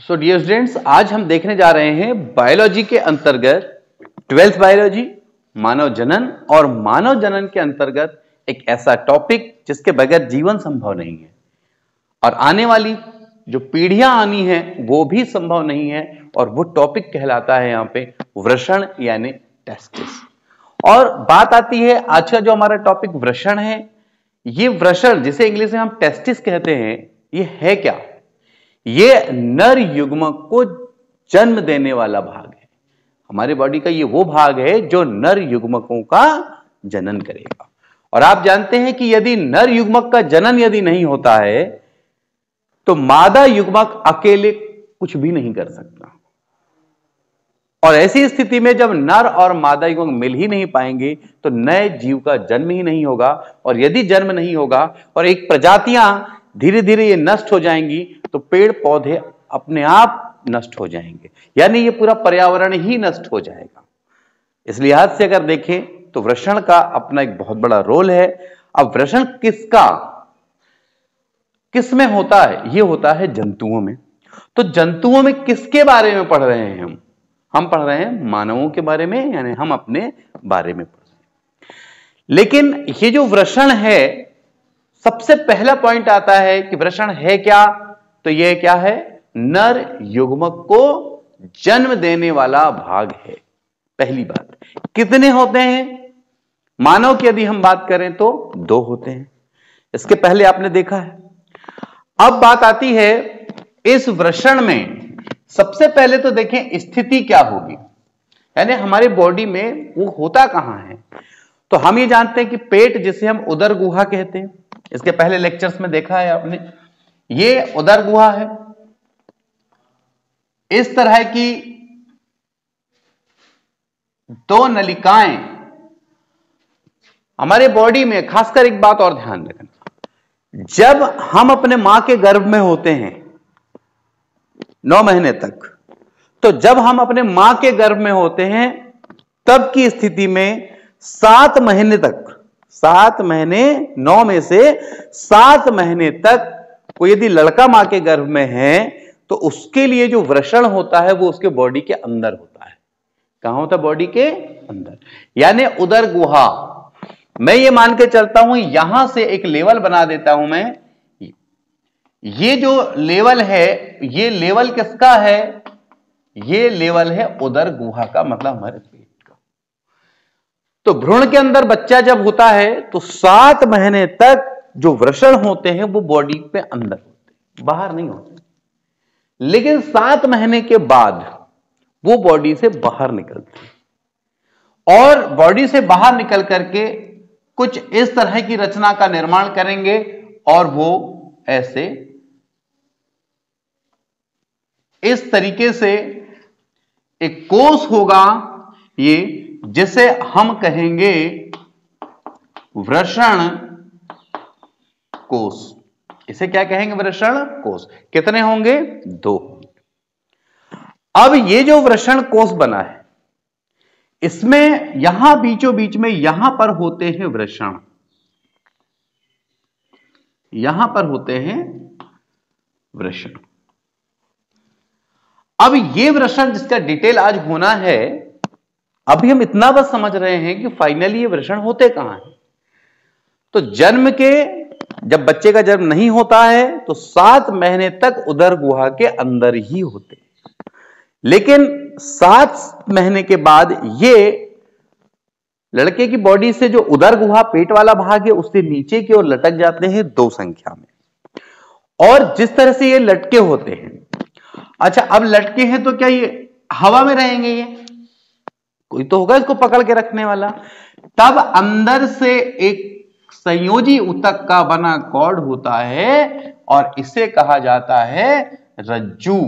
So dear students, आज हम देखने जा रहे हैं बायोलॉजी के अंतर्गत 12th बायोलॉजी, मानव जनन और मानव जनन के अंतर्गत एक ऐसा टॉपिक जिसके बगैर जीवन संभव नहीं है और आने वाली जो पीढ़ियां आनी है वो भी संभव नहीं है। और वो टॉपिक कहलाता है यहाँ पे वृषण यानी टेस्टिस। और बात आती है आज का जो हमारा टॉपिक वृषण है, ये वृषण जिसे इंग्लिश में हम टेस्टिस कहते हैं, ये है क्या? ये नर युग्मक को जन्म देने वाला भाग है। हमारे बॉडी का ये वो भाग है जो नर युग्मकों का जनन करेगा। और आप जानते हैं कि यदि नर युग्मक का जनन यदि नहीं होता है तो मादा युग्मक अकेले कुछ भी नहीं कर सकता। और ऐसी स्थिति में जब नर और मादा युग्मक मिल ही नहीं पाएंगे तो नए जीव का जन्म ही नहीं होगा। और यदि जन्म नहीं होगा और एक प्रजातियां धीरे धीरे ये नष्ट हो जाएंगी तो पेड़ पौधे अपने आप नष्ट हो जाएंगे, यानी ये पूरा पर्यावरण ही नष्ट हो जाएगा। इस लिहाज से अगर देखें तो वृषण का अपना एक बहुत बड़ा रोल है। अब वृषण किसमें होता है? ये होता है जंतुओं में। तो जंतुओं में किसके बारे में पढ़ रहे हैं हम पढ़ रहे हैं मानवों के बारे में, यानी हम अपने बारे में पढ़ रहे हैं। लेकिन ये जो वृषण है, सबसे पहला पॉइंट आता है कि वृषण है क्या? तो यह क्या है? नर युग्मक को जन्म देने वाला भाग है। पहली बात, कितने होते हैं? मानव की यदि हम बात करें तो 2 होते हैं। इसके पहले आपने देखा है। अब बात आती है इस वृषण में सबसे पहले तो देखें स्थिति क्या होगी, यानी हमारी बॉडी में वो होता कहां है। तो हम ये जानते हैं कि पेट, जिसे हम उदर गुहा कहते हैं, इसके पहले लेक्चर्स में देखा है आपने, ये उदर गुहा है। इस तरह की 2 नलिकाएं हमारे बॉडी में, खासकर एक बात और ध्यान रखना, जब हम अपने मां के गर्भ में होते हैं 9 महीने तक, तो जब हम अपने मां के गर्भ में होते हैं तब की स्थिति में 7 महीने तक, 7 महीने, 9 में से 7 महीने तक कोई यदि लड़का मां के गर्भ में है तो उसके लिए जो वृषण होता है वो उसके बॉडी के अंदर होता है। कहां होता है? बॉडी के अंदर, यानी उदर गुहा। मैं ये मान के चलता हूं, यहां से एक लेवल बना देता हूं मैं। ये जो लेवल है, ये लेवल किसका है? ये लेवल है उदर गुहा का, मतलब हमारे पेट का। तो भ्रूण के अंदर बच्चा जब होता है तो 7 महीने तक जो वृषण होते हैं वो बॉडी पे अंदर होते हैं, बाहर नहीं होते। लेकिन 7 महीने के बाद वो बॉडी से बाहर निकलते हैं और बॉडी से बाहर निकल करके कुछ इस तरह की रचना का निर्माण करेंगे और वो ऐसे इस तरीके से एक कोष होगा ये, जिसे हम कहेंगे वृषण कोष। इसे क्या कहेंगे? वृषण कोष। कितने होंगे? 2। अब ये जो वृषण कोष बना है, इसमें यहां बीचों बीच में यहां पर होते हैं वृषण, यहां पर होते हैं वृषण। अब ये वृषण जिसका डिटेल आज होना है, अभी हम इतना बस समझ रहे हैं कि फाइनली ये वृषण होते कहां हैं। तो जन्म के, जब बच्चे का जन्म नहीं होता है तो 7 महीने तक उदर गुहा के अंदर ही होते हैं। लेकिन 7 महीने के बाद ये लड़के की बॉडी से जो उदर गुहा, पेट वाला भाग है, उससे नीचे की ओर लटक जाते हैं 2 संख्या में। और जिस तरह से ये लटके होते हैं, अच्छा अब लटके हैं तो क्या ये हवा में रहेंगे? ये कोई तो होगा इसको पकड़ के रखने वाला। तब अंदर से एक संयोजी ऊतक का बना कॉर्ड होता है और इसे कहा जाता है रज्जू।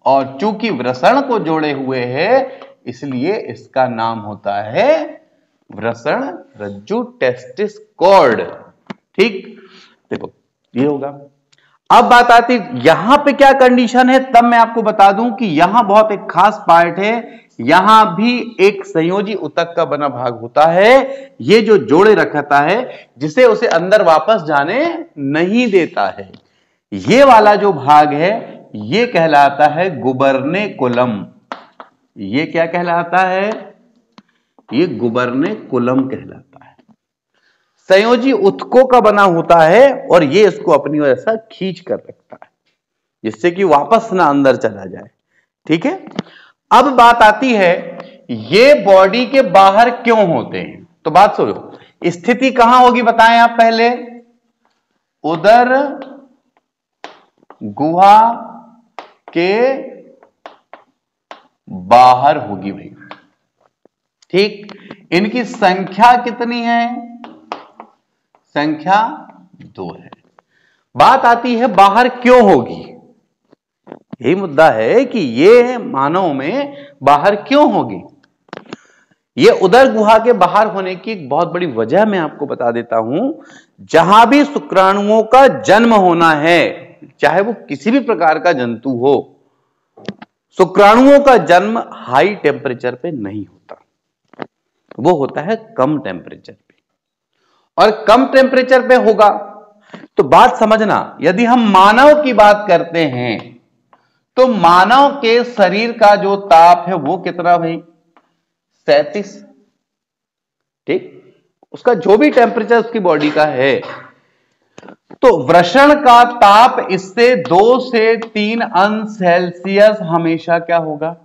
और चूंकि वृषण को जोड़े हुए है इसलिए इसका नाम होता है वृषण रज्जू, टेस्टिस कॉर्ड। ठीक, देखो ये होगा। अब बात आती यहां पे क्या कंडीशन है, तब मैं आपको बता दूं कि यहां बहुत एक खास पार्ट है। यहां भी एक संयोजी ऊतक का बना भाग होता है, ये जो जोड़े रखता है, जिसे उसे अंदर वापस जाने नहीं देता है। ये वाला जो भाग है ये कहलाता है गुबर्नेकुलम। ये क्या कहलाता है? ये गुबर्नेकुलम कहलाता है। संयोजी ऊतकों का बना होता है और ये इसको अपनी ओर ऐसा खींच कर रखता है जिससे कि वापस ना अंदर चला जाए। ठीक है, अब बात आती है ये बॉडी के बाहर क्यों होते हैं। तो बात सुनो, स्थिति कहां होगी बताएं आप पहले? उदर गुहा के बाहर होगी भाई। ठीक, इनकी संख्या कितनी है? संख्या 2 है। बात आती है बाहर क्यों होगी। यही मुद्दा है कि ये मानव में बाहर क्यों होगी। ये उदर गुहा के बाहर होने की एक बहुत बड़ी वजह मैं आपको बता देता हूं। जहां भी शुक्राणुओं का जन्म होना है, चाहे वो किसी भी प्रकार का जंतु हो, शुक्राणुओं का जन्म हाई टेम्परेचर पे नहीं होता, वो होता है कम टेम्परेचर पे। और कम टेम्परेचर पे होगा तो बात समझना, यदि हम मानव की बात करते हैं तो मानव के शरीर का जो ताप है वो कितना भाई? 37। ठीक, उसका जो भी टेम्परेचर उसकी बॉडी का है, तो वृषण का ताप इससे 2 से 3 अंश सेल्सियस हमेशा क्या होगा?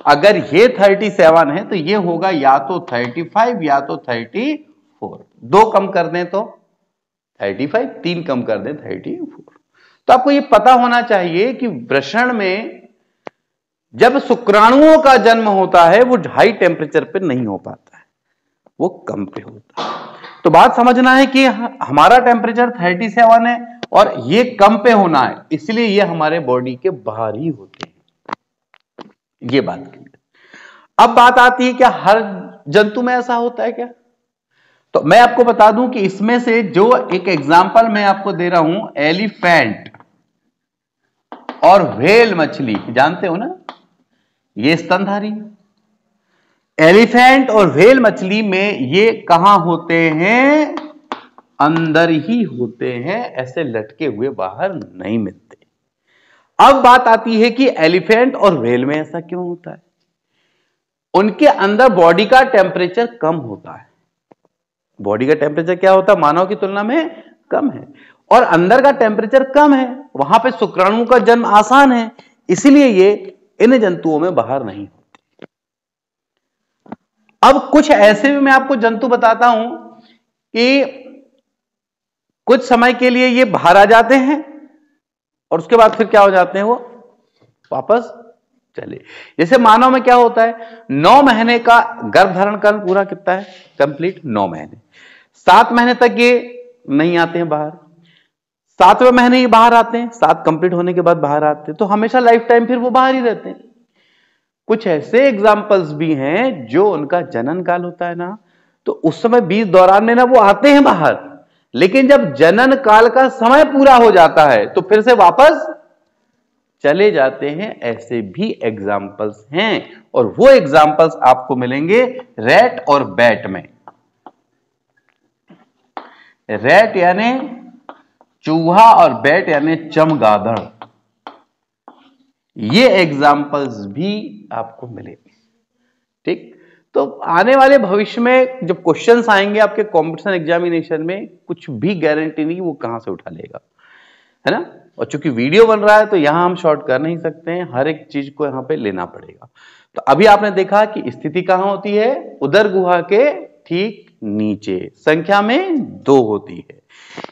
अगर ये 37 है तो ये होगा या तो 35 या तो 34। 2 कम कर दें तो 35, 3 कम कर दें 34। तो आपको ये पता होना चाहिए कि वृषण में जब शुक्राणुओं का जन्म होता है वो हाई टेम्परेचर पे नहीं हो पाता है, वो कम पे होता है। तो बात समझना है कि हमारा टेम्परेचर 37 है और ये कम पे होना है, इसलिए ये हमारे बॉडी के बाहर ही होते हैं। ये बात क्लियर। अब बात आती है क्या हर जंतु में ऐसा होता है क्या? तो मैं आपको बता दूं कि इसमें से जो एक एग्जांपल मैं आपको दे रहा हूं, एलिफेंट और व्हेल मछली, जानते हो ना, ये स्तनधारी। एलिफेंट और व्हेल मछली में ये कहां होते हैं? अंदर ही होते हैं, ऐसे लटके हुए बाहर नहीं मिलते। अब बात आती है कि एलिफेंट और व्हेल में ऐसा क्यों होता है? उनके अंदर बॉडी का टेम्परेचर कम होता है। बॉडी का टेम्परेचर क्या होता है? मानव की तुलना में कम है, और अंदर का टेम्परेचर कम है, वहां पे शुक्राणु का जन्म आसान है, इसीलिए ये इन जंतुओं में बाहर नहीं होते। अब कुछ ऐसे भी मैं आपको जंतु बताता हूं कि कुछ समय के लिए ये बाहर आ जाते हैं और उसके बाद फिर क्या हो जाते हैं? वो वापस चले। जैसे मानव में क्या होता है, 9 महीने का गर्भधारण काल पूरा कितना है? कंप्लीट 9 महीने। 7 महीने तक ये नहीं आते हैं बाहर, 7वें महीने ही बाहर आते हैं, 7 कंप्लीट होने के बाद बाहर आते हैं, तो हमेशा लाइफ टाइम फिर वो बाहर ही रहते हैं। कुछ ऐसे एग्जाम्पल्स भी हैं जो उनका जनन काल होता है ना, तो उस समय 20 दौरान में ना वो आते हैं बाहर, लेकिन जब जनन काल का समय पूरा हो जाता है तो फिर से वापस चले जाते हैं। ऐसे भी एग्जाम्पल्स हैं, और वो एग्जाम्पल्स आपको मिलेंगे रैट और बैट में। रैट यानी चूहा और बैट यानी चमगादड़, ये एग्जाम्पल्स भी आपको मिलेंगे। ठीक, तो आने वाले भविष्य में जब क्वेश्चंस आएंगे आपके कॉम्पिटिशन एग्जामिनेशन में, कुछ भी गारंटी नहीं वो कहां से उठा लेगा, है ना। और चूंकि वीडियो बन रहा है तो यहां हम शॉर्ट कर नहीं सकते हैं, हर एक चीज को यहां पे लेना पड़ेगा। तो अभी आपने देखा कि स्थिति कहां होती है? उदर गुहा के ठीक नीचे, संख्या में 2 होती है।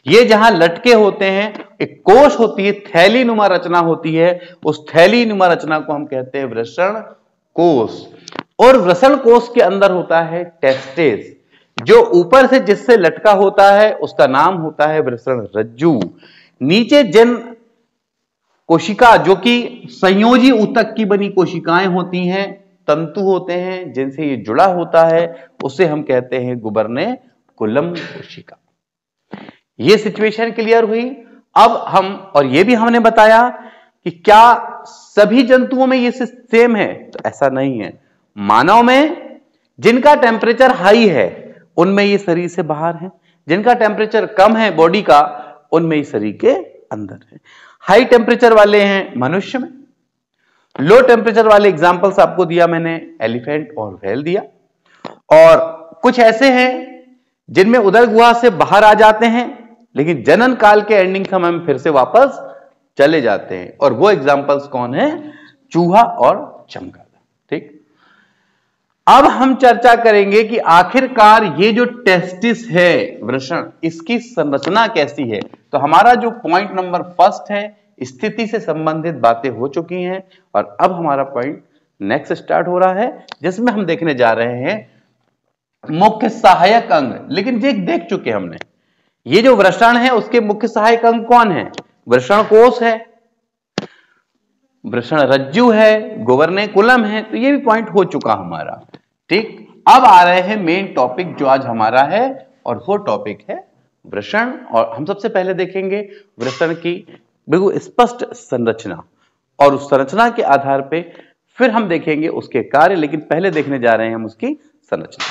ये जहां लटके होते हैं, एक कोश होती है, थैली नुमा रचना होती है, उस थैली नुमा रचना को हम कहते हैं वृषण कोश। और वृषण कोश के अंदर होता है टेस्टेस, जो ऊपर से जिससे लटका होता है उसका नाम होता है वृषण रज्जु। नीचे जिन कोशिका, जो कि संयोजी ऊतक की बनी कोशिकाएं होती हैं, तंतु होते हैं जिनसे ये जुड़ा होता है, उसे हम कहते हैं गुबर्नेकुलम कोशिका। ये सिचुएशन क्लियर हुई। अब हम, और ये भी हमने बताया कि क्या सभी जंतुओं में ये सेम है, तो ऐसा नहीं है। मानव में जिनका टेम्परेचर हाई है उनमें ये शरीर से बाहर है, जिनका टेम्परेचर कम है बॉडी का, उनमें ये शरीर के अंदर है। हाई टेम्परेचर वाले हैं मनुष्य में, लो टेम्परेचर वाले एग्जांपल्स आपको दिया मैंने, एलिफेंट और व्हेल दिया। और कुछ ऐसे हैं जिनमें उदर गुहा से बाहर आ जाते हैं लेकिन जनन काल के एंडिंग समय में फिर से वापस चले जाते हैं, और वो एग्जांपल्स कौन है? चूहा और चमगादड़। ठीक, अब हम चर्चा करेंगे कि आखिरकार ये जो टेस्टिस है, वृषण, इसकी संरचना कैसी है। तो हमारा जो पॉइंट नंबर फर्स्ट है, स्थिति से संबंधित बातें हो चुकी हैं, और अब हमारा पॉइंट नेक्स्ट स्टार्ट हो रहा है जिसमें हम देखने जा रहे हैं मुख्य सहायक अंग। लेकिन ये देख चुके हमने, ये जो वृषण है उसके मुख्य सहायक अंग कौन है? वृषण कोश है, वृषण रज्जु है, गोवर्नेकुलम है, तो ये भी पॉइंट हो चुका हमारा। ठीक, अब आ रहे हैं मेन टॉपिक जो आज हमारा है, और वो टॉपिक है वृषण। और हम सबसे पहले देखेंगे वृषण की बिल्कुल स्पष्ट संरचना, और उस संरचना के आधार पे फिर हम देखेंगे उसके कार्य, लेकिन पहले देखने जा रहे हैं हम उसकी संरचना।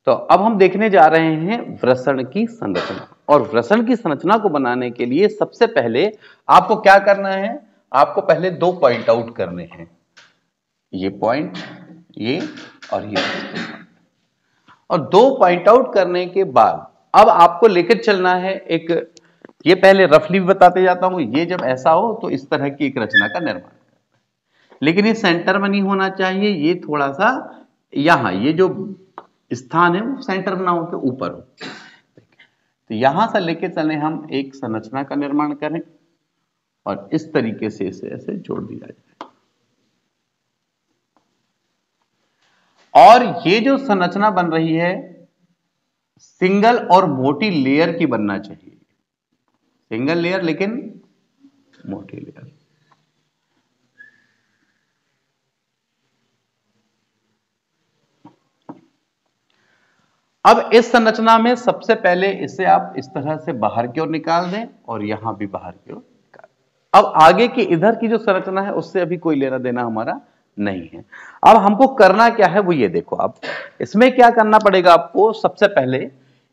तो अब हम देखने जा रहे हैं वृषण की संरचना, और वृषण की संरचना को बनाने के लिए सबसे पहले आपको क्या करना है? आपको पहले दो पॉइंट आउट करने हैं, ये पॉइंट, ये और ये। और दो पॉइंट आउट करने के बाद अब आपको लेकर चलना है एक, ये पहले रफली भी बताते जाता हूं, ये जब ऐसा हो तो इस तरह की एक रचना का निर्माण, लेकिन ये सेंटर में नहीं होना चाहिए, ये थोड़ा सा यहां, ये जो स्थान है वो सेंटर में ना होकर ऊपर हो। तो यहां से लेके चले हम एक संरचना का निर्माण करें, और इस तरीके से इसे ऐसे जोड़ दिया जाए, और ये जो संरचना बन रही है सिंगल और मोटी लेयर की बनना चाहिए, सिंगल लेयर लेकिन मोटी लेयर। अब इस संरचना में सबसे पहले इसे आप इस तरह से बाहर की ओर निकाल दें, और यहां भी बाहर की ओर निकाल। अब आगे की इधर की जो संरचना है उससे अभी कोई लेना देना हमारा नहीं है। अब हमको करना क्या है वो ये देखो, आप इसमें क्या करना पड़ेगा आपको? सबसे पहले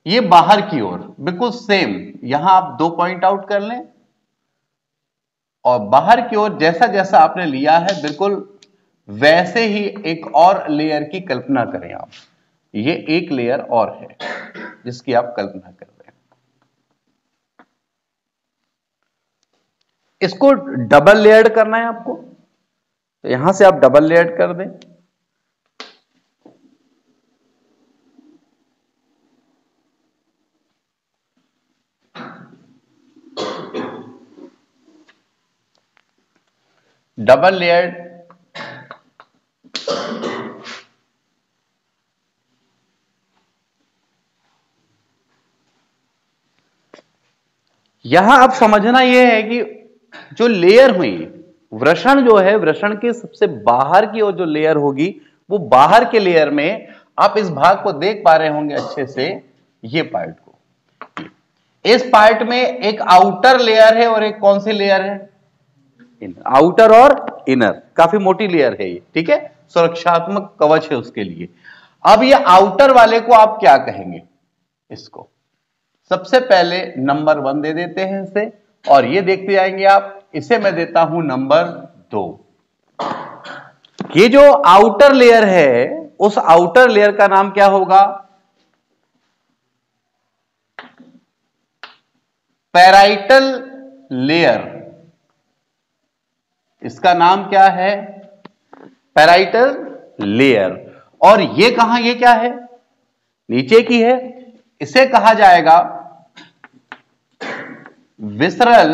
ये बाहर की ओर बिल्कुल सेम, यहां आप दो पॉइंट आउट कर लें, और बाहर की ओर जैसा जैसा आपने लिया है बिल्कुल वैसे ही एक और लेयर की कल्पना करें आप। ये एक लेयर और है जिसकी आप कल्पना कर रहे हैं, इसको डबल लेयर्ड करना है आपको, तो यहां से आप डबल लेयर्ड कर दें। डबल लेयर्ड यहां अब समझना यह है कि जो लेयर हुई, वृषण जो है, वृषण के सबसे बाहर की ओर जो लेयर होगी, वो बाहर के लेयर में आप इस भाग को देख पा रहे होंगे अच्छे से, ये पार्ट को, इस पार्ट में एक आउटर लेयर है और एक कौन सी लेयर है? इनर। आउटर और इनर, काफी मोटी लेयर है ये, ठीक है, सुरक्षात्मक कवच है उसके लिए। अब ये आउटर वाले को आप क्या कहेंगे? इसको सबसे पहले नंबर 1 दे देते हैं इसे, और ये देखते जाएंगे आप, इसे मैं देता हूं नंबर 2। ये जो आउटर लेयर है, उस आउटर लेयर का नाम क्या होगा? Parietal layer. इसका नाम क्या है? Parietal layer. और ये कहां, ये क्या है? नीचे की है, इसे कहा जाएगा विसरल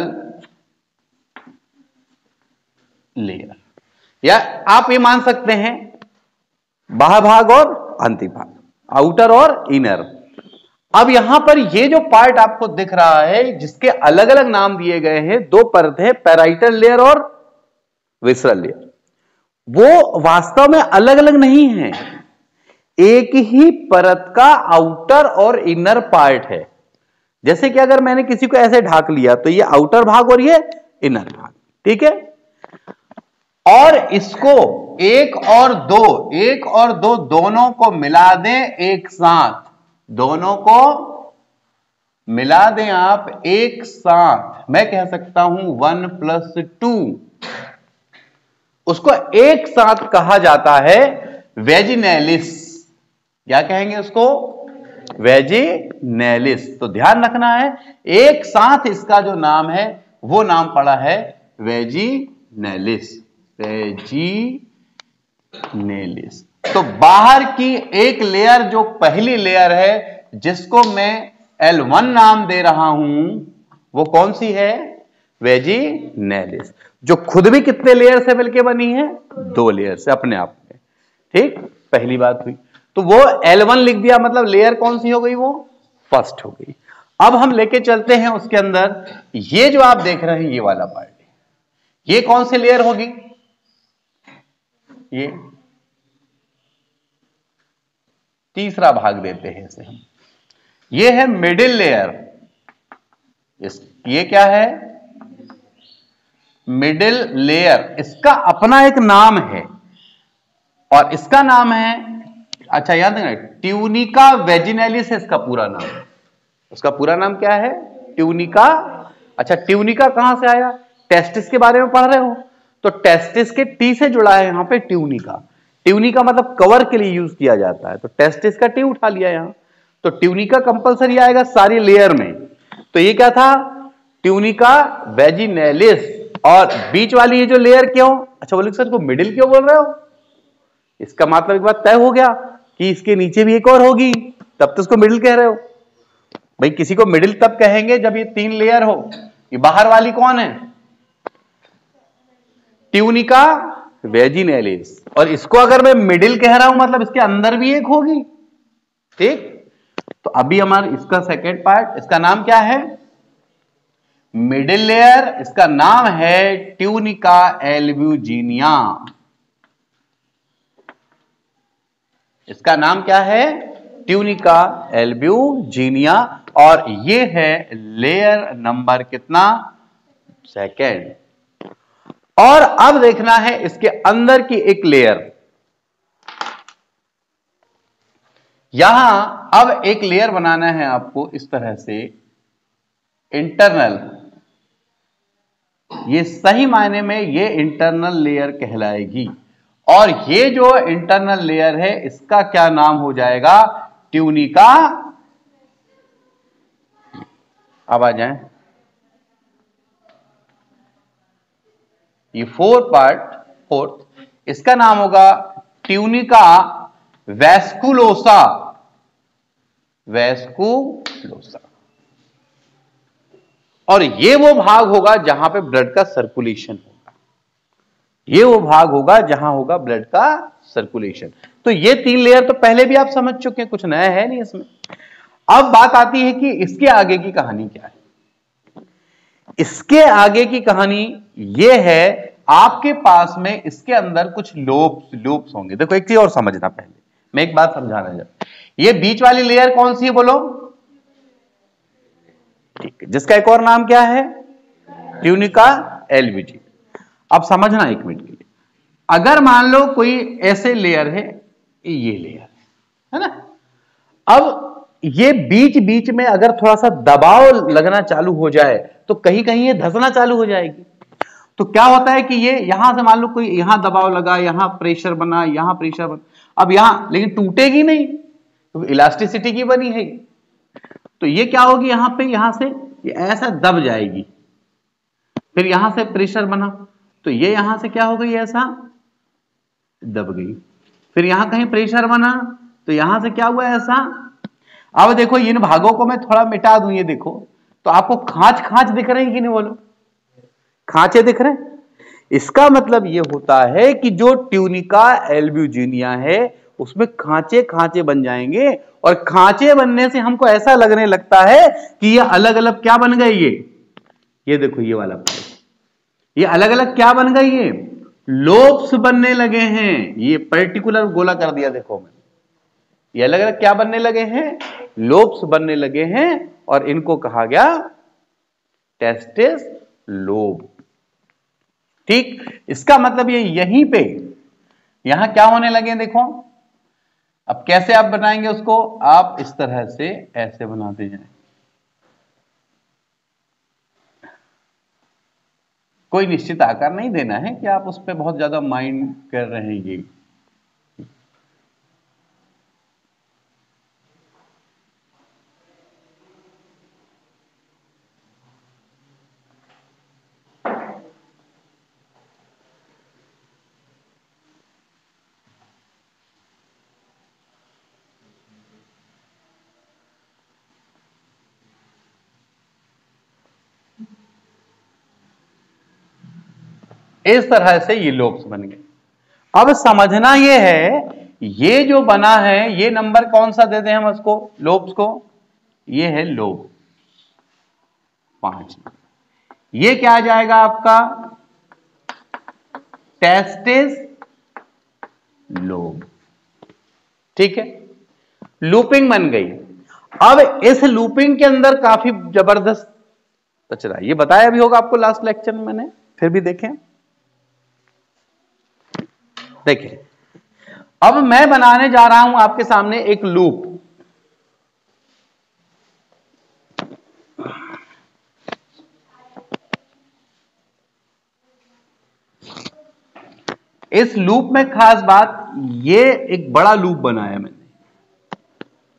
लेयर, या आप ये मान सकते हैं बाह्य भाग और आंतरिक भाग, आउटर और इनर। अब यहां पर ये जो पार्ट आपको दिख रहा है जिसके अलग अलग नाम दिए गए हैं, दो परत है, पैराइटल लेयर और विसरल लेयर, वो वास्तव में अलग अलग नहीं है, एक ही परत का आउटर और इनर पार्ट है। जैसे कि अगर मैंने किसी को ऐसे ढाक लिया तो ये आउटर भाग और ये इनर भाग, ठीक है। और इसको एक और दो दोनों को मिला दें एक साथ, दोनों को मिला दें आप एक साथ, मैं कह सकता हूं 1+2, उसको एक साथ कहा जाता है वेजिनेलिस। क्या कहेंगे उसको? वेजिनेलिस। तो ध्यान रखना है, एक साथ इसका जो नाम है वो नाम पड़ा है वेजिनेलिस। वेजिनेलिस। तो बाहर की एक लेयर, जो पहली लेयर है जिसको मैं L1 नाम दे रहा हूं, वो कौन सी है? वेजिनेलिस, जो खुद भी कितने लेयर से मिलकर बनी है? 2 लेयर से अपने आप में। ठीक, पहली बात हुई। तो वो L1 लिख दिया, मतलब लेयर कौन सी हो गई? वो फर्स्ट हो गई। अब हम लेके चलते हैं उसके अंदर, ये जो आप देख रहे हैं ये वाला पार्ट, ये कौन सी लेयर होगी? ये तीसरा भाग देते हैं इसे हम, ये है मिडिल लेयर। ये क्या है? Middle layer. इसका अपना एक नाम है और इसका नाम है, अच्छा याद है, ट्यूनिका वेजिनेलिस है इसका पूरा नाम। उसका पूरा नाम क्या है? ट्यूनिका। अच्छा, ट्यूनिका कहां से आया? टेस्टिस के बारे में पढ़ रहे हो तो टेस्टिस के टी से जुड़ा है यहां पे ट्यूनिका। ट्यूनिका मतलब कवर के लिए यूज किया जाता है, तो टेस्टिस का टी उठा लिया यहां, तो ट्यूनिका कंपलसरी आएगा सारी लेयर में। तो ये क्या था? Tunica vaginalis. और बीच वाली ये जो लेयर क्यों? अच्छा बोले सर को मिडिल क्यों बोल रहे हो? इसका मतलब एक बात तय हो गया कि इसके नीचे भी एक और होगी, तब तो इसको मिडिल कह रहे हो। भाई किसी को मिडिल तब कहेंगे जब ये 3 लेयर हो। ये बाहर वाली कौन है? Tunica vaginalis. और इसको अगर मैं मिडिल कह रहा हूं मतलब इसके अंदर भी एक होगी। ठीक, तो अभी हमारा इसका सेकेंड पार्ट, इसका नाम क्या है? Middle layer. इसका नाम है ट्यूनिका एल्ब्यूजिनिया। इसका नाम क्या है? Tunica albuginea. और ये है लेयर नंबर कितना? सेकेंड। और अब देखना है इसके अंदर की एक लेयर। यहां अब एक लेयर बनाना है आपको इस तरह से, इंटरनल। ये सही मायने में ये इंटरनल लेयर कहलाएगी। और ये जो इंटरनल लेयर है इसका क्या नाम हो जाएगा? ट्यूनिका। अब आ जाएं, ये फोर्थ, इसका नाम होगा ट्यूनिका वैस्कुलोसा। वैस्कुलोसा। और ये वो भाग होगा जहां पे ब्लड का सर्कुलेशन होगा। ये वो भाग होगा जहां होगा ब्लड का सर्कुलेशन। तो ये 3 लेयर तो पहले भी आप समझ चुके हैं, कुछ नया है नहीं इसमें। अब बात आती है कि इसके आगे की कहानी क्या है। इसके आगे की कहानी यह है, आपके पास में इसके अंदर कुछ लोब्स होंगे। देखो एक चीज और समझना, पहले मैं एक बात समझाना चाहता हूं। ये बीच वाली लेयर कौन सी है बोलो? ठीक है, जिसका एक और नाम क्या है? Tunica albuginea. अब समझना एक मिनट के लिए, अगर मान लो कोई ऐसे लेयर है, ये लेयर है ना, अब ये बीच बीच में अगर थोड़ा सा दबाव लगना चालू हो जाए तो कहीं कहीं ये धंसना चालू हो जाएगी। तो क्या होता है कि ये यहां से मान लो कोई यहां दबाव लगा, यहां प्रेशर बना, यहां प्रेशर बना, अब यहां लेकिन टूटेगी नहीं, तो इलास्टिसिटी की बनी है। तो ये क्या होगी, यहां से ये ऐसा दब जाएगी। फिर यहां से प्रेशर बना तो ये यहां से क्या हो गई, ऐसा दब गई। फिर यहां कहीं प्रेशर बना तो यहां से क्या हुआ, ऐसा। अब देखो इन भागों को मैं थोड़ा मिटा दूं, ये देखो तो आपको खांच खांच दिख रही कि नहीं बोलो? खांचे दिख रहे हैं। इसका मतलब ये होता है कि जो ट्यूनिका एल्ब्यूजिनिया है उसमें खांचे खांचे बन जाएंगे, और खांचे बनने से हमको ऐसा लगने लगता है कि ये अलग अलग क्या बन गए, ये देखो ये वाला पार्ट, ये अलग अलग क्या बन गई, ये लोब्स बनने लगे हैं। ये पर्टिकुलर गोला कर दिया देखो मैं, ये अलग अलग क्या बनने लगे हैं, लोब्स बनने लगे हैं, और इनको कहा गया टेस्टिस लोब। ठीक, इसका मतलब ये यहीं पे यहां क्या होने लगे देखो। अब कैसे आप बनाएंगे उसको, आप इस तरह से ऐसे बनाते जाएं। कोई निश्चित आकार नहीं देना है कि आप उस पर बहुत ज्यादा माइंड कर रहे हैं। ये इस तरह से ये लोब्स बन गए। अब समझना ये है, ये जो बना है ये नंबर कौन सा देते हैं हम उसको, लोब्स को, ये है लोब 5। ये क्या आ जाएगा आपका, टेस्टिस लोब। ठीक है, लूपिंग बन गई। अब इस लूपिंग के अंदर काफी जबरदस्त कचरा, ये बताया भी होगा आपको लास्ट लेक्चर में मैंने, फिर भी देखें। देखिए, अब मैं बनाने जा रहा हूं आपके सामने एक लूप। इस लूप में खास बात, ये एक बड़ा लूप बनाया मैंने,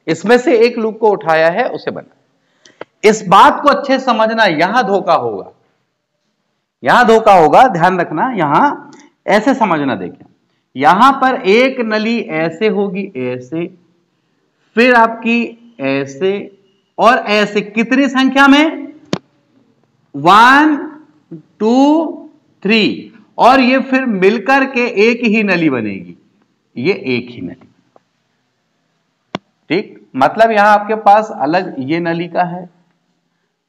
इसमें से एक लूप को उठाया है उसे बना। इस बात को अच्छे समझना, यहां धोखा होगा, यहां धोखा होगा, ध्यान रखना। यहां ऐसे समझना, देखें यहां पर एक नली ऐसे होगी, ऐसे, फिर आपकी ऐसे और ऐसे, कितनी संख्या में, 1 2 3, और ये फिर मिलकर के एक ही नली बनेगी, ये एक ही नली। ठीक, मतलब यहां आपके पास अलग ये नली का है,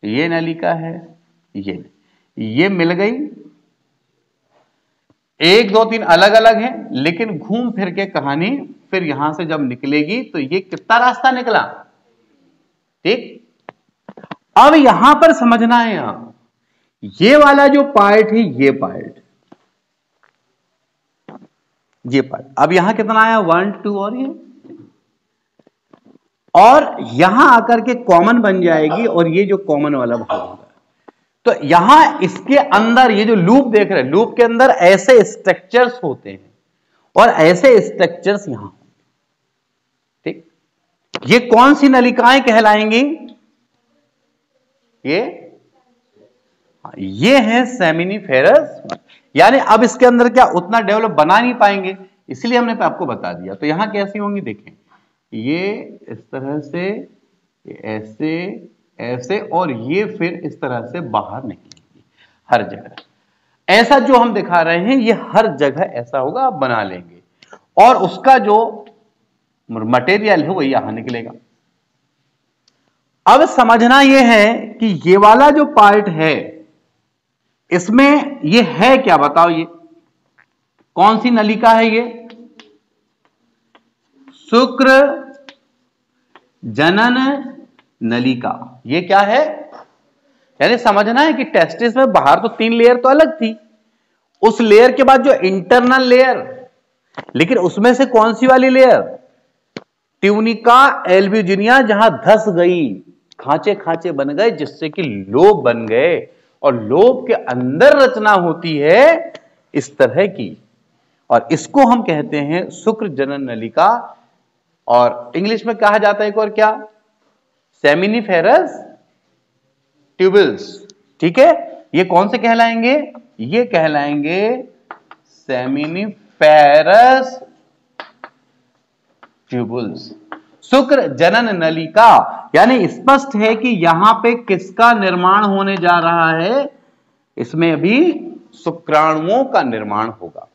ये नली का है, ये मिल गई, 1 2 3 अलग अलग है, लेकिन घूम फिर के कहानी फिर यहां से जब निकलेगी तो ये कितना रास्ता निकला। ठीक, अब यहां पर समझना है, यहां ये वाला जो पार्ट है, ये पार्ट, अब यहां कितना आया, 1 2, और ये, और यहां आकर के कॉमन बन जाएगी, और ये जो कॉमन वाला भाग होगा। तो यहां इसके अंदर ये जो लूप देख रहे हैं, लूप के अंदर ऐसे स्ट्रक्चर्स होते हैं और ऐसे स्ट्रक्चर्स यहां। ठीक, ये कौन सी नलिकाएं कहलाएंगी, ये है सेमिनिफेरस। यानी अब इसके अंदर क्या उतना डेवलप बना नहीं पाएंगे, इसलिए हमने आपको बता दिया। तो यहां कैसी होंगी, देखें ये इस तरह से, ऐसे ऐसे, और ये फिर इस तरह से बाहर निकलेगी हर जगह। ऐसा जो हम दिखा रहे हैं ये हर जगह ऐसा होगा, आप बना लेंगे, और उसका जो मटेरियल है वो यहां निकलेगा। अब समझना यह है कि ये वाला जो पार्ट है, इसमें ये है क्या, बताओ ये कौन सी नलिका है, ये शुक्र जनन नलिका। ये क्या है, यानी समझना है कि टेस्टिस में बाहर तो 3 लेयर तो अलग थी, उस लेयर के बाद जो इंटरनल लेयर, लेकिन उसमें से कौन सी वाली लेयर, ट्यूनिका एल्ब्यूजिनिया, जहां धस गई, खांचे खांचे बन गए, जिससे कि लोब बन गए, और लोब के अंदर रचना होती है इस तरह की, और इसको हम कहते हैं शुक्र जनन नलिका, और इंग्लिश में कहा जाता है एक और क्या, सेमिनिफेरस ट्यूबल्स। ठीक है, ये कौन से कहलाएंगे, ये कहलाएंगे सेमिनिफेरस ट्यूबल्स, शुक्र जनन नलिका। यानी स्पष्ट है कि यहां पे किसका निर्माण होने जा रहा है, इसमें अभी शुक्राणुओं का निर्माण होगा।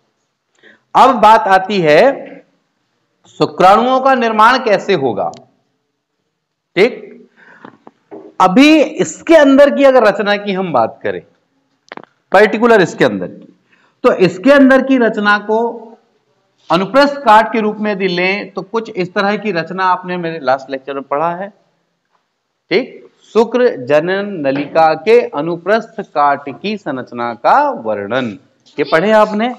अब बात आती है शुक्राणुओं का निर्माण कैसे होगा। ठीक, अभी इसके अंदर की अगर रचना की हम बात करें, पर्टिकुलर इसके अंदर की, तो इसके अंदर की रचना को अनुप्रस्थ काट के रूप में यदि लें तो कुछ इस तरह की रचना आपने मेरे लास्ट लेक्चर में पढ़ा है। ठीक, शुक्र जनन नलिका के अनुप्रस्थ काट की संरचना का वर्णन, ये पढ़े आपने।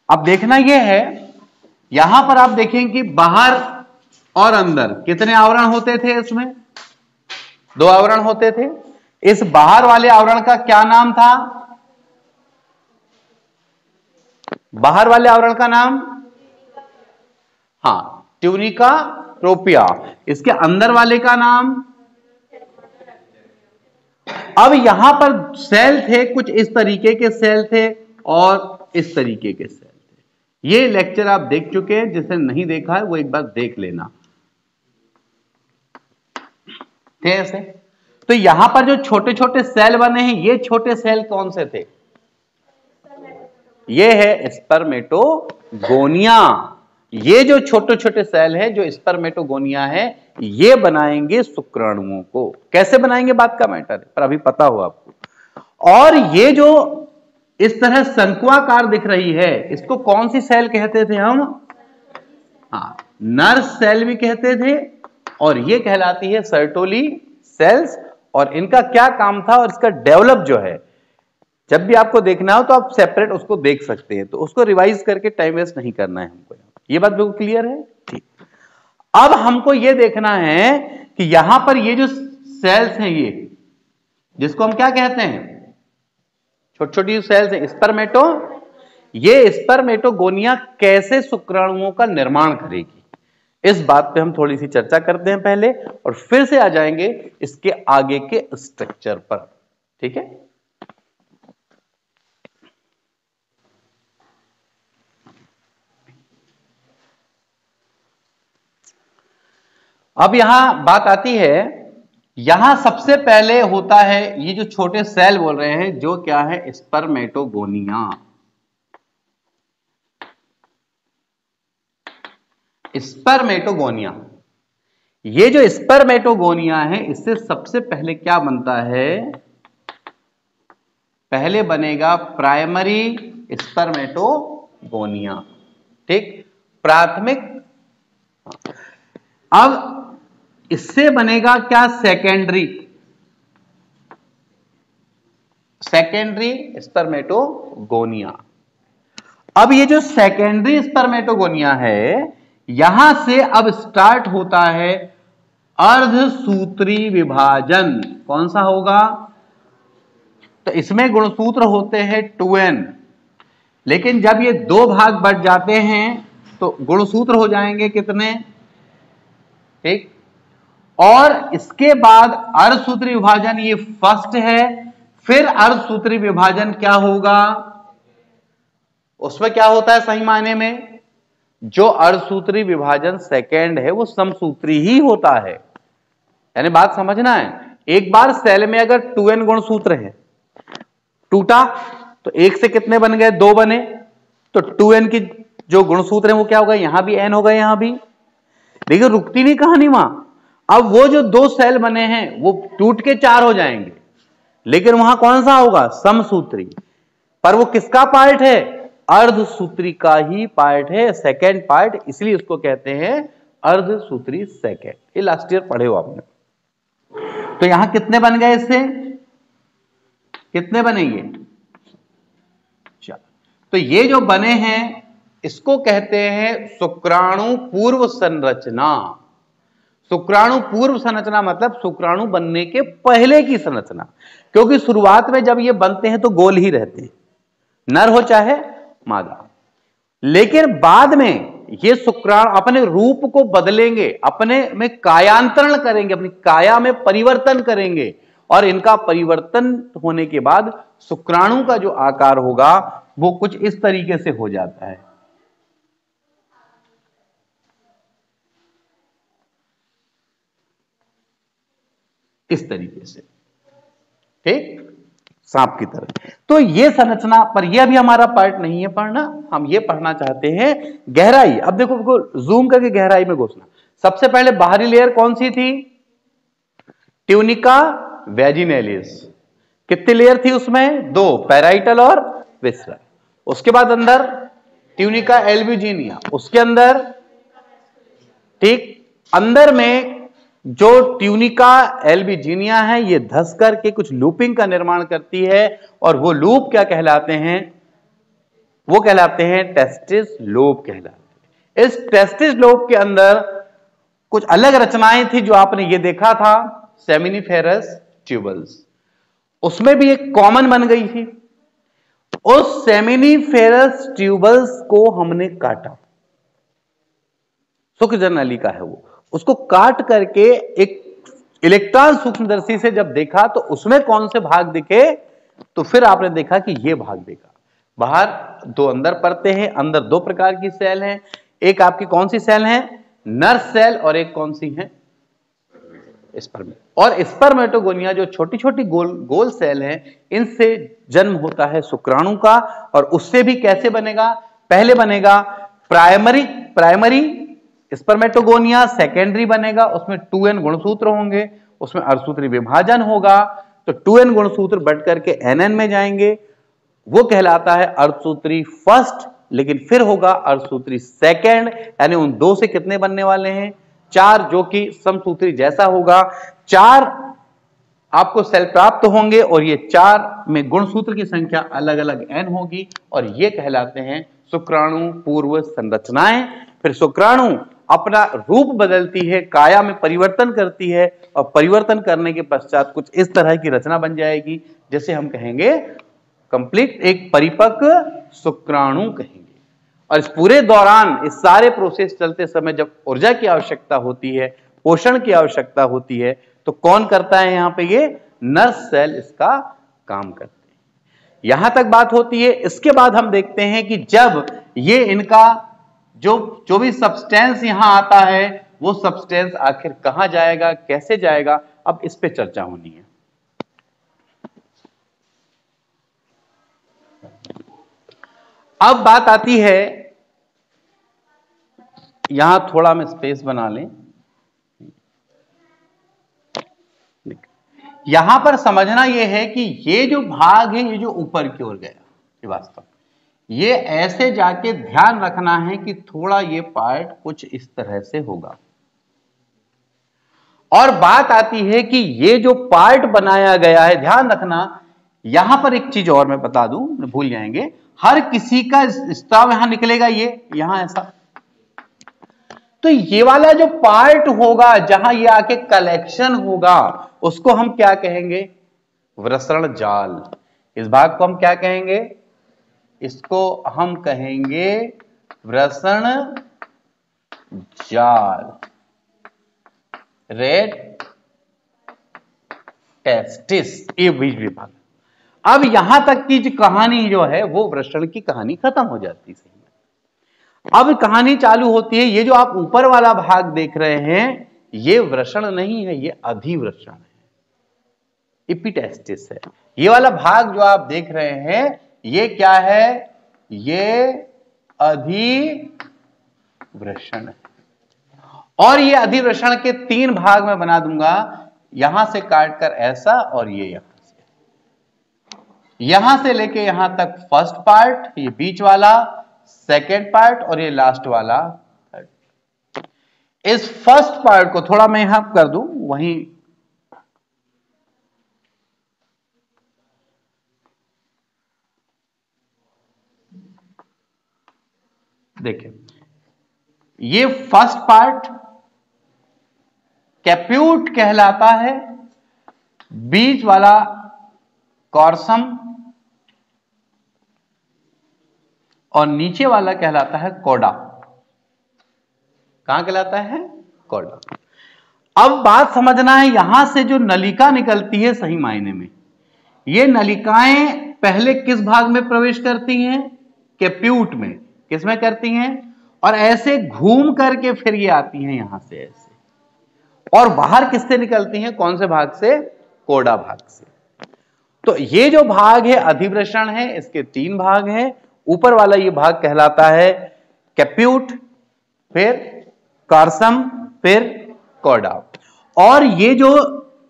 अब देखना ये है, यहां पर आप देखें कि बाहर और अंदर कितने आवरण होते थे, इसमें 2 आवरण होते थे। इस बाहर वाले आवरण का क्या नाम था? बाहर वाले आवरण का नाम, हाँ, ट्यूनिका प्रोपिया। इसके अंदर वाले का नाम, अब यहां पर सेल थे कुछ इस तरीके के सेल थे और इस तरीके के सेल थे। ये लेक्चर आप देख चुके हैं, जिसे नहीं देखा है वो एक बार देख लेना। थे ऐसे, तो यहां पर जो छोटे छोटे सेल बने हैं, ये छोटे सेल कौन से थे? ये है स्पर्मेटोगोनिया। ये जो छोटे छोटे सेल है जो स्पर्मेटोगोनिया है, ये बनाएंगे शुक्राणुओं को। कैसे बनाएंगे बात का मैटर है, पर अभी पता हो आपको। और ये जो इस तरह शंक्वाकार दिख रही है, इसको कौन सी सेल कहते थे हम? हाँ, नर्व सेल भी कहते थे, और ये कहलाती है सर्टोली सेल्स। और इनका क्या काम था और इसका डेवलप जो है, जब भी आपको देखना हो तो आप सेपरेट उसको देख सकते हैं, तो उसको रिवाइज करके टाइम वेस्ट नहीं करना है हमको। ये बात बिल्कुल क्लियर है, ठीक। अब हमको ये देखना है कि यहां पर ये जो सेल्स हैं, ये जिसको हम क्या कहते हैं, छोटी छोटी सेल्स हैं, स्पर्मेटो, ये स्पर्मेटोगोनिया कैसे शुक्राणुओं का निर्माण करेगी, इस बात पे हम थोड़ी सी चर्चा करते हैं पहले, और फिर से आ जाएंगे इसके आगे के स्ट्रक्चर पर। ठीक है, अब यहां बात आती है, यहां सबसे पहले होता है ये जो छोटे सेल बोल रहे हैं, जो क्या है, स्पर्मेटोगोनिया। स्पर्मेटोगोनिया, ये जो स्पर्मेटोगोनिया है, इससे सबसे पहले क्या बनता है? पहले बनेगा प्राइमरी स्पर्मेटोगोनिया। ठीक, प्राथमिक। अब इससे बनेगा क्या? Secondary spermatogonia. अब ये जो सेकेंडरी स्पर्मेटोगोनिया है, यहां से अब स्टार्ट होता है अर्धसूत्री विभाजन। कौन सा होगा? तो इसमें गुणसूत्र होते हैं 2n, लेकिन जब ये 2 भाग बढ़ जाते हैं तो गुणसूत्र हो जाएंगे कितने? ठीक, और इसके बाद अर्धसूत्री विभाजन, ये फर्स्ट है। फिर अर्धसूत्री विभाजन क्या होगा? उसमें क्या होता है सही मायने में? जो अर्धसूत्री विभाजन सेकेंड है वो समसूत्री ही होता है। यानी बात समझना है, एक बार सेल में अगर 2n गुणसूत्र है, टूटा तो एक से कितने बन गए? 2 बने, तो 2n की जो गुणसूत्र है वो क्या होगा? यहां भी n होगा, यहां भी। लेकिन रुकती नहीं कहानी वहां। अब वो जो 2 सेल बने हैं वो टूट के 4 हो जाएंगे, लेकिन वहां कौन सा होगा? समसूत्री। पर वो किसका पार्ट है? अर्धसूत्री का ही पार्ट है, सेकेंड पार्ट, इसलिए उसको कहते हैं अर्धसूत्री सेकेंड। ये लास्ट ईयर पढ़े हो आपने। तो यहां कितने बन गए? इससे कितने बनेंगे? तो ये जो बने हैं इसको कहते हैं शुक्राणु पूर्व संरचना। शुक्राणु पूर्व संरचना मतलब शुक्राणु बनने के पहले की संरचना, क्योंकि शुरुआत में जब ये बनते हैं तो गोल ही रहते हैं, नर हो चाहे मादा। लेकिन बाद में ये शुक्राणु अपने रूप को बदलेंगे, अपने में कायांतरण करेंगे, अपनी काया में परिवर्तन करेंगे, और इनका परिवर्तन होने के बाद शुक्राणु का जो आकार होगा वो कुछ इस तरीके से हो जाता है। इस तरीके से, ठीक, सांप की तरह। तो ये संरचना, पर यह भी हमारा पार्ट नहीं है पढ़ना, हम ये पढ़ना चाहते हैं गहराई। अब देखो जूम करके गहराई में घुसना। सबसे पहले बाहरी लेयर कौन सी थी? Tunica vaginalis. कितनी लेयर थी उसमें? 2, पैराइटल और विसरल। उसके बाद अंदर ट्यूनिका एल्ब्यूजिनिया, उसके अंदर, ठीक, अंदर में जो ट्यूनिका एल्ब्यूजिनिया है ये धस करके कुछ लूपिंग का निर्माण करती है, और वो लूप क्या कहलाते हैं? वो कहलाते हैं टेस्टिस लोब कहलाते हैं। इस टेस्टिस लोब के अंदर कुछ अलग रचनाएं थी जो आपने ये देखा था, सेमिनिफेरस ट्यूबल्स, उसमें भी एक कॉमन बन गई थी। उस सेमिनिफेरस ट्यूबल्स को हमने काटा, सूक्ष्मदर्शी नलिका है वो, उसको काट करके एक इलेक्ट्रॉन सूक्ष्मदर्शी से जब देखा तो उसमें कौन से भाग दिखे, तो फिर आपने देखा कि ये भाग देखा। बाहर दो अंदर परतें हैं, अंदर दो प्रकार की सेल हैं। एक आपकी कौन सी सेल है, नर सेल, और एक कौन सी है, स्पर्म। और स्पर्मेटोगोनिया जो छोटी छोटी गोल गोल सेल हैं, इनसे जन्म होता है शुक्राणु का। और उससे भी कैसे बनेगा, पहले बनेगा प्राइमरी स्पर्मेटोगोनिया, सेकेंडरी बनेगा, उसमें 2n गुणसूत्र होंगे, उसमें अर्धसूत्री विभाजन होगा, तो 2n गुणसूत्र बढ़ करके nn में जाएंगे, वो कहलाता है अर्धसूत्री फर्स्ट। लेकिन फिर होगा अर्धसूत्री सेकेंड, यानी उन दो से कितने बनने वाले हैं, 4, जो कि समसूत्री जैसा होगा। 4 आपको सेल प्राप्त होंगे और ये 4 में गुणसूत्र की संख्या अलग अलग n होगी, और ये कहलाते हैं शुक्राणु पूर्व संरचनाएं। फिर शुक्राणु अपना रूप बदलती है, काया में परिवर्तन करती है, और परिवर्तन करने के पश्चात कुछ इस तरह की रचना बन जाएगी, जिसे हम कहेंगे कंप्लीट एक परिपक्व शुक्राणु कहेंगे। और इस पूरे दौरान, इस सारे प्रोसेस चलते समय जब ऊर्जा की आवश्यकता होती है, पोषण की आवश्यकता होती है, तो कौन करता है यहां पे, ये नर सेल इसका काम करते हैं। यहां तक बात होती है। इसके बाद हम देखते हैं कि जब ये इनका जो भी सब्सटेंस यहां आता है, वो सब्सटेंस आखिर कहां जाएगा, कैसे जाएगा, अब इस पे चर्चा होनी है। अब बात आती है, यहां थोड़ा हम स्पेस बना लें, यहां पर समझना यह है कि ये जो भाग है, ये जो ऊपर की ओर गया, ये वास्तव ये ऐसे जाके ध्यान रखना है कि थोड़ा ये पार्ट कुछ इस तरह से होगा। और बात आती है कि ये जो पार्ट बनाया गया है, ध्यान रखना, यहां पर एक चीज और मैं बता दूं, भूल जाएंगे, हर किसी का स्त्राव यहां निकलेगा, ये यहां ऐसा, तो ये वाला जो पार्ट होगा जहां ये आके कलेक्शन होगा, उसको हम क्या कहेंगे, वृषण जाल। इस भाग को हम क्या कहेंगे, इसको हम कहेंगे वृषण जाल, रेड टेस्टिस, ये बीज विभाग। अब यहां तक की जो कहानी जो है, वो वृषण की कहानी खत्म हो जाती है। अब कहानी चालू होती है, ये जो आप ऊपर वाला भाग देख रहे हैं, ये वृषण नहीं है, ये अधिवृषण है, इपिटेस्टिस है। ये वाला भाग जो आप देख रहे हैं, ये क्या है, ये अधिवृषण है। और ये अधिवृषण के 3 भाग में बना दूंगा, यहां से काटकर ऐसा, और ये यहां से लेके यहां तक फर्स्ट पार्ट, ये बीच वाला सेकेंड पार्ट, और ये लास्ट वाला थर्ड। इस फर्स्ट पार्ट को थोड़ा मैं यहां कर दूं, वहीं देखिए, ये फर्स्ट पार्ट कैप्यूट कहलाता है, बीच वाला कॉर्सम, और नीचे वाला कहलाता है कोडा। कहां कहलाता है, कोडा। अब बात समझना है, यहां से जो नलिका निकलती है, सही मायने में ये नलिकाएं पहले किस भाग में प्रवेश करती हैं, कैप्यूट में। किस में करती हैं, और ऐसे घूम करके फिर ये आती हैं यहां से ऐसे, और बाहर किससे निकलती हैं, कौन से भाग से, कोडा भाग से। तो ये जो भाग है अधिवृषण है, इसके 3 भाग हैं। ऊपर वाला ये भाग कहलाता है कैप्यूट, फिर कार्सम, फिर कोडा। और ये जो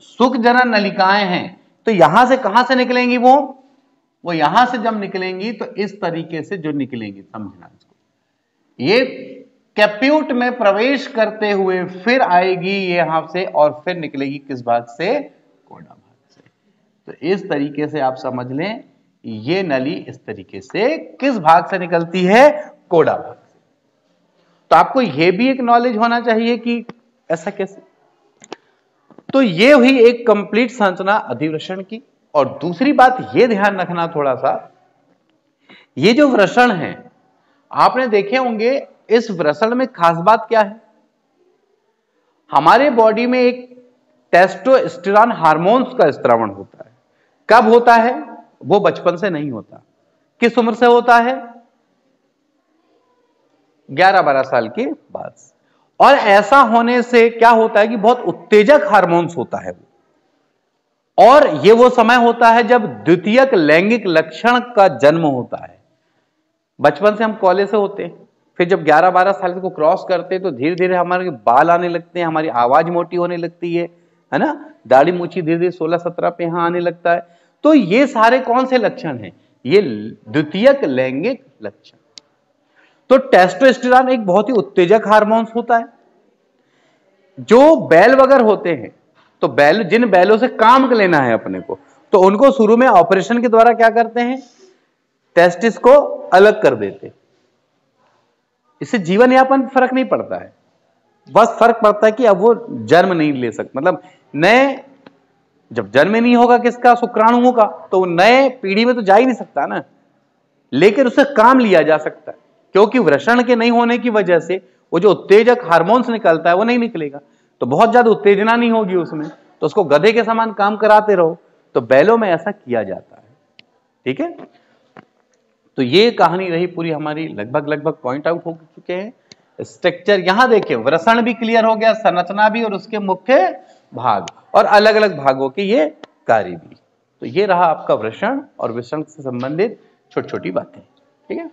सुखजनन नलिकाएं हैं, तो यहां से कहां से निकलेंगी, वो यहां से जब निकलेंगी तो इस तरीके से जो निकलेंगी, समझना इसको, ये कैप्यूट में प्रवेश करते हुए फिर आएगी ये यहां से, और फिर निकलेगी किस भाग से, कोडा भाग से। तो इस तरीके से आप समझ लें, ये नली इस तरीके से किस भाग से निकलती है? कोड़ा भाग से। तो आपको यह भी एक नॉलेज होना चाहिए कि ऐसा कैसे। तो ये हुई एक कंप्लीट संरचना अधिवृषण की। और दूसरी बात यह ध्यान रखना थोड़ा सा, ये जो वृषण है आपने देखे होंगे, इस वृषण में खास बात क्या है? हमारे बॉडी में एक टेस्टोस्टेरोन हार्मोन्स का स्त्रावण होता है। कब होता है? वो बचपन से नहीं होता। किस उम्र से होता है? 11-12 साल के बाद। और ऐसा होने से क्या होता है कि बहुत उत्तेजक हार्मोन्स होता है वो। और ये वो समय होता है जब द्वितीयक लैंगिक लक्षण का जन्म होता है। बचपन से हम कॉले से होते हैं, फिर जब 11-12 साल को क्रॉस करते हैं तो धीरे धीरे हमारे बाल आने लगते हैं, हमारी आवाज मोटी होने लगती है ना, दाढ़ी मूछी धीरे धीरे 16-17 पे यहां आने लगता है। तो ये सारे कौन से लक्षण हैं? ये द्वितीयक लैंगिक लक्षण। तो टेस्टोस्टेरोन एक बहुत ही उत्तेजक हार्मोन्स होता है। जो बैल वगैरह होते हैं, तो बैल, जिन बैलों से काम लेना है अपने को, तो उनको शुरू में ऑपरेशन के द्वारा क्या करते हैं? टेस्टिस को अलग कर देते। इससे जीवन यापन फर्क नहीं पड़ता है, बस फर्क पड़ता है कि अब वो जन्म नहीं ले सकता। मतलब नए, जब जन्म नहीं होगा किसका? शुक्राणुओं का, तो नए पीढ़ी में तो जा ही नहीं सकता ना, लेकिन उससे काम लिया जा सकता है। क्योंकि वृषण के नहीं होने की वजह से वो जो उत्तेजक हार्मोन्स निकलता है वो नहीं निकलेगा, तो बहुत ज्यादा उत्तेजना नहीं होगी उसमें, तो उसको गधे के समान काम कराते रहो। तो बैलों में ऐसा किया जाता है। ठीक है, तो ये कहानी रही पूरी हमारी, लगभग पॉइंट आउट हो चुके हैं। स्ट्रक्चर यहां देखिए, वृषण भी क्लियर हो गया, संरचना भी, और उसके मुख्य भाग और अलग अलग भागों के ये कार्य भी। तो ये रहा आपका वृषण और वृषण से संबंधित छोटी छोटी बातें। ठीक है।